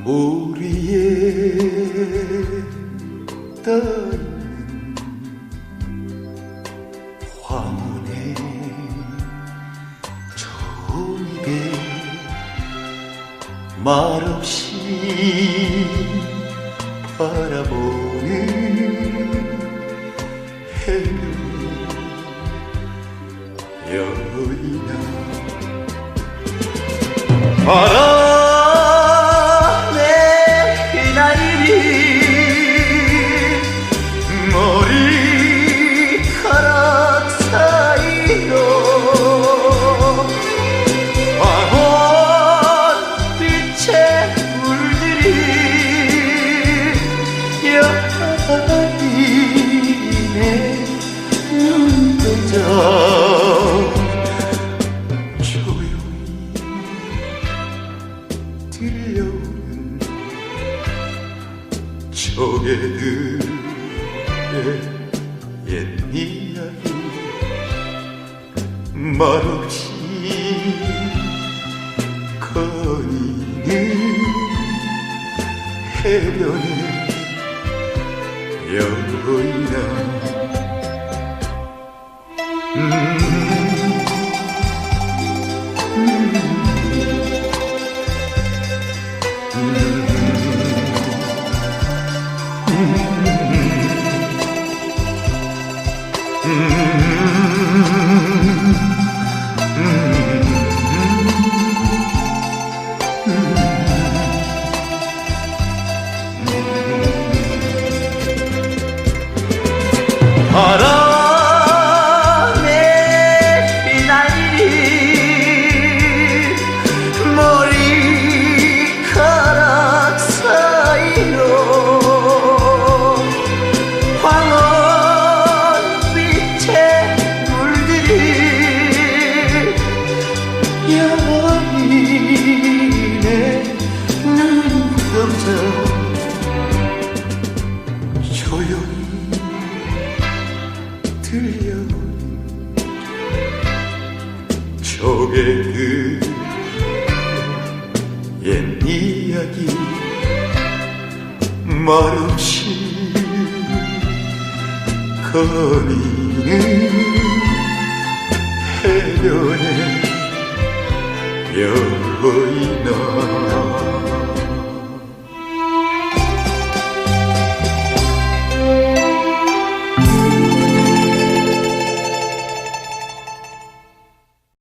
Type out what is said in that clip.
모리에 떠있는 황혼의 종이배 말없이 바라보는 여인아 바람에 휘날리는 머리카락 사이로 황혼빛에 물들인 여인의 눈동자 들려오는 조개들의 옛 이야기 말없이 거니는 해변의 여인아 바람에 휘날리는 머리카락 사이로 황혼빛에 물들인 여인의 눈동자 조용히 들려오는 조개들 옛 이야기 말없이 거니는 해변의 여인